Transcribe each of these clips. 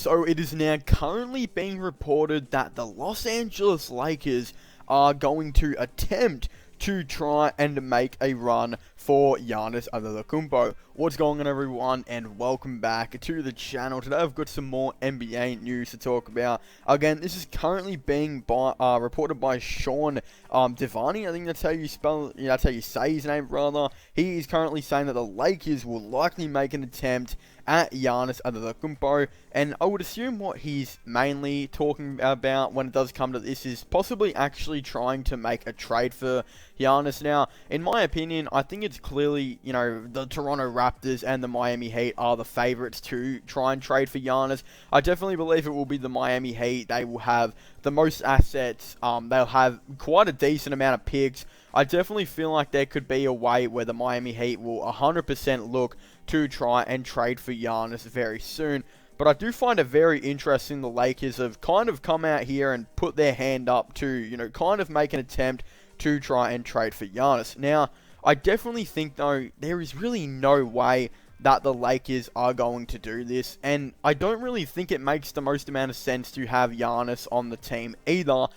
So it is now currently being reported that the Los Angeles Lakers are going to attempt to try and make a run for Giannis Antetokounmpo. What's going on, everyone, and welcome back to the channel. Today I've got some more NBA news to talk about. Again, this is currently being reported by Sean Devani. I think that's how you spell, that's how you say his name, rather. He is currently saying that the Lakers will likely make an attempt at Giannis Antetokounmpo, and I would assume what he's mainly talking about when it does come to this is possibly actually trying to make a trade for Giannis. Now, in my opinion, I think it's clearly, the Toronto Raptors and the Miami Heat are the favorites to try and trade for Giannis. I definitely believe it will be the Miami Heat. They will have the most assets. They'll have quite a decent amount of picks. I definitely feel like there could be a way where the Miami Heat will 100% look to try and trade for Giannis very soon. But I do find it very interesting the Lakers have kind of come out here and put their hand up to, kind of make an attempt to try and trade for Giannis. Now, I definitely think, though, there is really no way that the Lakers are going to do this, and I don't really think it makes the most amount of sense to have Giannis on the team either.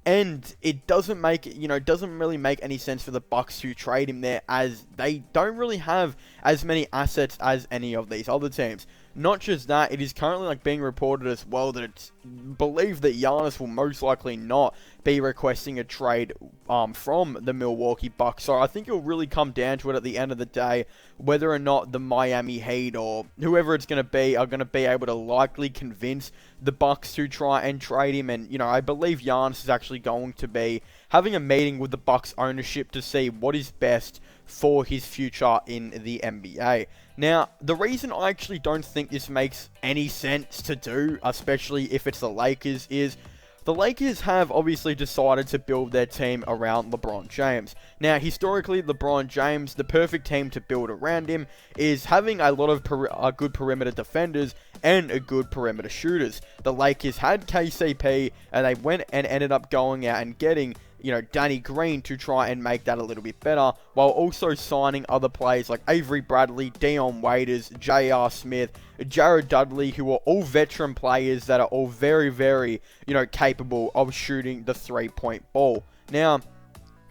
And it doesn't really make any sense for the Bucks to trade him there, as they don't really have as many assets as any of these other teams. Not just that, it is currently being reported as well that it's believed that Giannis will most likely not be requesting a trade from the Milwaukee Bucks. So I think it'll really come down to it at the end of the day, whether or not the Miami Heat or whoever it's going to be are going to be able to likely convince the Bucks to try and trade him. And, I believe Giannis is actually going to be having a meeting with the Bucks ownership to see what is best for his future in the NBA. Now, the reason I actually don't think this makes any sense to do, especially if it's the Lakers, is the Lakers have obviously decided to build their team around LeBron James. Now, historically, LeBron James, the perfect team to build around him, is having a lot of good perimeter defenders and a good perimeter shooters. The Lakers had KCP, and they went and ended up going out and getting Danny Green to try and make that a little bit better, while also signing other players like Avery Bradley, Dion Waiters, J.R. Smith, Jared Dudley, who are all veteran players that are all very, very, capable of shooting the three-point ball. Now,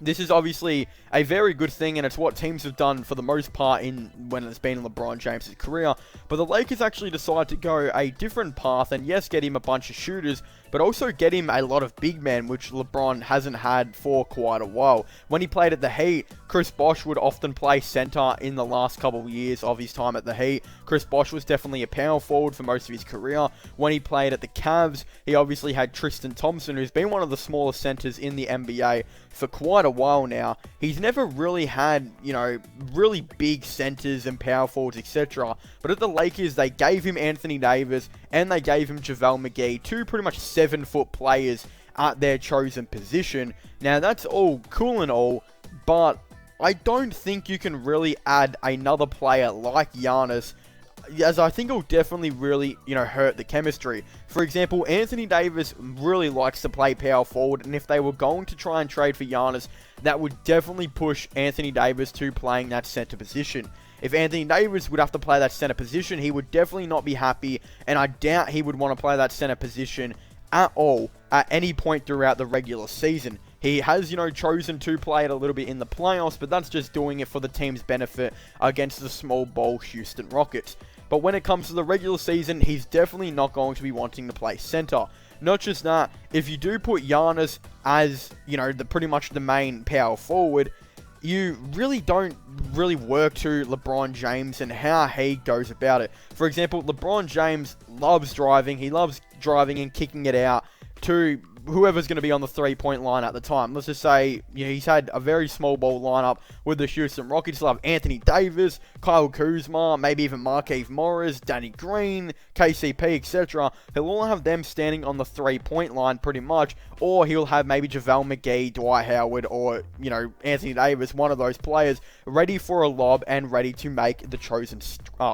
this is obviously a very good thing, and it's what teams have done for the most part when it's been in LeBron James' career. But the Lakers actually decided to go a different path, and yes, get him a bunch of shooters, but also get him a lot of big men, which LeBron hasn't had for quite a while. When he played at the Heat, Chris Bosh would often play center in the last couple of years of his time at the Heat. Chris Bosh was definitely a power forward for most of his career. When he played at the Cavs, he obviously had Tristan Thompson, who's been one of the smaller centers in the NBA for quite a while now. He's never really had, really big centers and power forwards, etc. But at the Lakers, they gave him Anthony Davis and they gave him JaVale McGee, two pretty much 7-foot players at their chosen position. Now, that's all cool and all, but I don't think you can really add another player like Giannis, as I think it'll definitely really, hurt the chemistry. For example, Anthony Davis really likes to play power forward, and if they were going to try and trade for Giannis, that would definitely push Anthony Davis to playing that center position. If Anthony Davis would have to play that center position, he would definitely not be happy, and I doubt he would want to play that center position at all at any point throughout the regular season. He has, chosen to play it a little bit in the playoffs, but that's just doing it for the team's benefit against the small ball Houston Rockets. But when it comes to the regular season, he's definitely not going to be wanting to play center. Not just that, if you do put Giannis as, pretty much the main power forward, you really don't work to LeBron James and how he goes about it. For example, LeBron James loves driving. He loves driving and kicking it out to whoever's going to be on the three-point line at the time. Let's just say he's had a very small ball lineup with the Houston Rockets. He'll have Anthony Davis, Kyle Kuzma, maybe even Markieff Morris, Danny Green, KCP, etc. He'll all have them standing on the three-point line pretty much, or he'll have maybe JaVale McGee, Dwight Howard, or, Anthony Davis, one of those players, ready for a lob and ready to make the chosen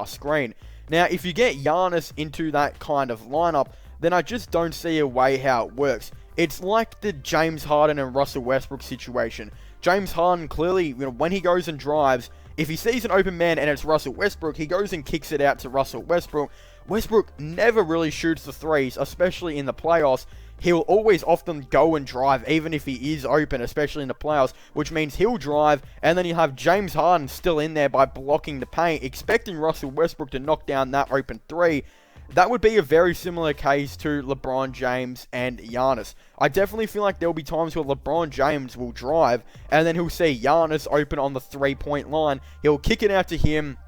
screen. Now, if you get Giannis into that kind of lineup, then I just don't see a way how it works. It's like the James Harden and Russell Westbrook situation. James Harden clearly, when he goes and drives, if he sees an open man and it's Russell Westbrook, he goes and kicks it out to Russell Westbrook. Westbrook never really shoots the threes, especially in the playoffs. He'll always often go and drive, even if he is open, especially in the playoffs, which means he'll drive, and then you have James Harden still in there by blocking the paint, expecting Russell Westbrook to knock down that open three. That would be a very similar case to LeBron James and Giannis. I definitely feel like there'll be times where LeBron James will drive, and then he'll see Giannis open on the three-point line. He'll kick it out to him.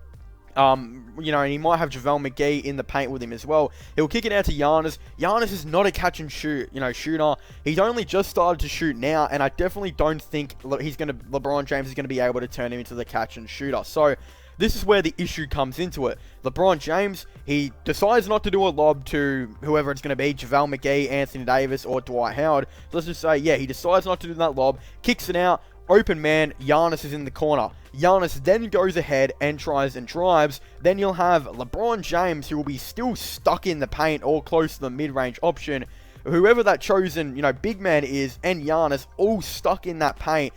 And he might have JaVale McGee in the paint with him as well. He'll kick it out to Giannis. Giannis is not a catch and shoot, shooter. He's only just started to shoot now, and I definitely don't think LeBron James is going to be able to turn him into the catch and shooter. So this is where the issue comes into it. LeBron James, he decides not to do a lob to whoever it's going to be, JaVale McGee, Anthony Davis, or Dwight Howard. So let's just say, yeah, he decides not to do that lob, kicks it out, open man, Giannis is in the corner. Giannis then goes ahead and tries and drives. Then you'll have LeBron James, who will be still stuck in the paint or close to the mid-range option. Whoever that chosen, big man is, and Giannis all stuck in that paint.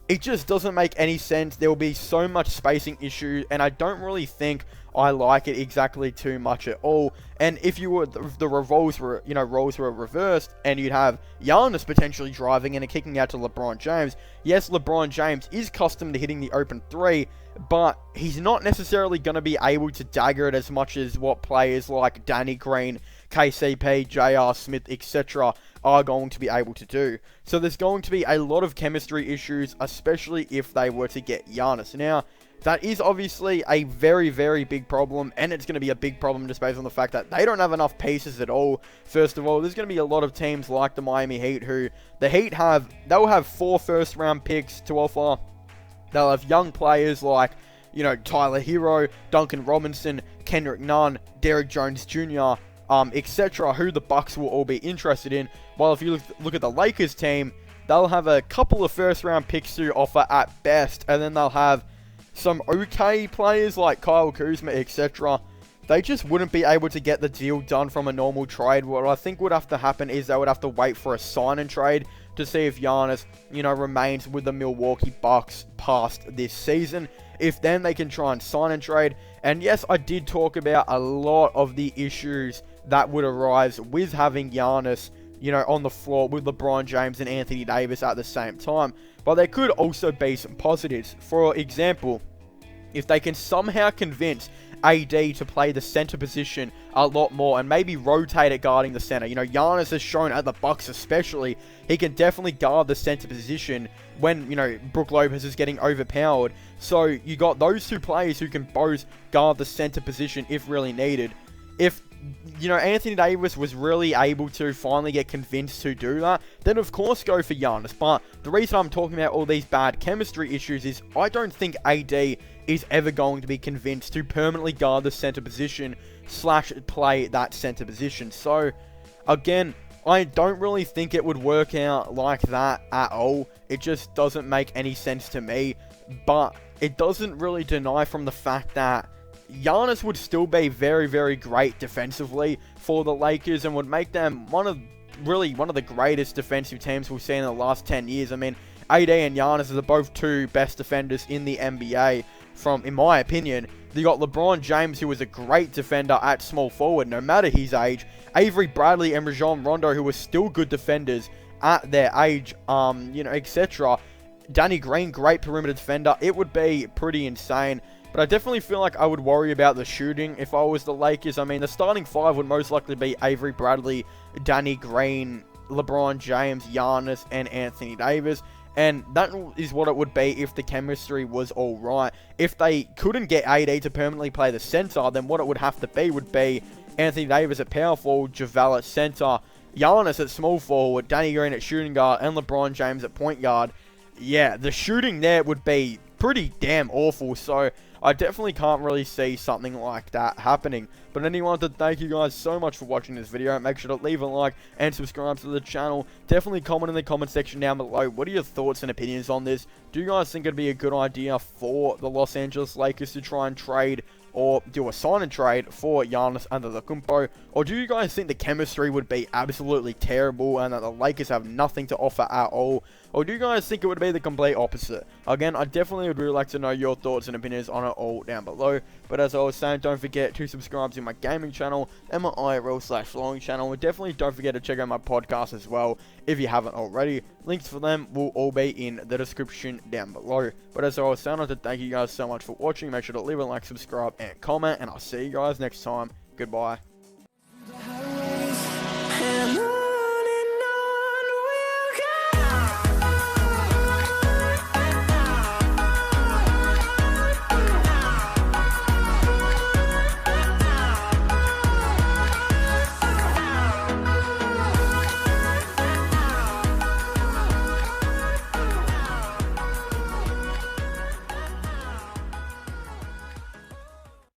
It just doesn't make any sense. There will be so much spacing issue, and I don't really think I like it exactly too much at all. And if the roles were reversed, and you'd have Giannis potentially driving and kicking out to LeBron James. Yes, LeBron James is accustomed to hitting the open three, but he's not necessarily going to be able to dagger it as much as what players like Danny Green, KCP, J.R. Smith, etc. are going to be able to do. So there's going to be a lot of chemistry issues, especially if they were to get Giannis. Now, that is obviously a very, very big problem, and it's going to be a big problem just based on the fact that they don't have enough pieces at all. First of all, there's going to be a lot of teams like the Miami Heat who, they'll have 4 first-round picks to offer. They'll have young players like, Tyler Hero, Duncan Robinson, Kendrick Nunn, Derrick Jones Jr., etc., who the Bucks will all be interested in. While if you look at the Lakers team, they'll have a couple of first-round picks to offer at best, and then they'll have some okay players like Kyle Kuzma, etc. They just wouldn't be able to get the deal done from a normal trade. What I think would have to happen is they would have to wait for a sign and trade to see if Giannis, remains with the Milwaukee Bucks past this season. If then they can try and sign and trade. And yes, I did talk about a lot of the issues that would arise with having Giannis, on the floor with LeBron James and Anthony Davis at the same time. But there could also be some positives. For example, if they can somehow convince AD to play the center position a lot more and maybe rotate it guarding the center. Giannis has shown at the Bucks especially, he can definitely guard the center position when, Brook Lopez is getting overpowered. So you got those two players who can both guard the center position if really needed. If Anthony Davis was really able to finally get convinced to do that, then of course go for Giannis. But the reason I'm talking about all these bad chemistry issues is I don't think AD is ever going to be convinced to permanently guard the center position / play that center position. So, again, I don't really think it would work out like that at all. It just doesn't make any sense to me. But it doesn't really deny from the fact that Giannis would still be very, very great defensively for the Lakers and would make them one of the greatest defensive teams we've seen in the last 10 years. I mean, AD and Giannis are both two best defenders in the NBA in my opinion. You got LeBron James, who was a great defender at small forward, no matter his age. Avery Bradley and Rajon Rondo, who were still good defenders at their age, etc. Danny Green, great perimeter defender. It would be pretty insane. But I definitely feel like I would worry about the shooting if I was the Lakers. I mean, the starting 5 would most likely be Avery Bradley, Danny Green, LeBron James, Giannis, and Anthony Davis. And that is what it would be if the chemistry was all right. If they couldn't get AD to permanently play the center, then what it would have to be would be Anthony Davis at power forward, JaVale at center, Giannis at small forward, Danny Green at shooting guard, and LeBron James at point guard. Yeah, the shooting there would be pretty damn awful. So I definitely can't really see something like that happening. But anyway, I want to thank you guys so much for watching this video. Make sure to leave a like and subscribe to the channel. Definitely comment in the comment section down below. What are your thoughts and opinions on this? Do you guys think it'd be a good idea for the Los Angeles Lakers to try and trade or do a sign and trade for Giannis Antetokounmpo? Or do you guys think the chemistry would be absolutely terrible and that the Lakers have nothing to offer at all? Or do you guys think it would be the complete opposite? Again, I definitely would really like to know your thoughts and opinions on it all down below. But as I was saying, don't forget to subscribe to my gaming channel and my IRL/vlogging channel. And definitely don't forget to check out my podcast as well if you haven't already. Links for them will all be in the description down below. But as I was saying, I'd like to thank you guys so much for watching. Make sure to leave a like, subscribe, and comment. And I'll see you guys next time. Goodbye.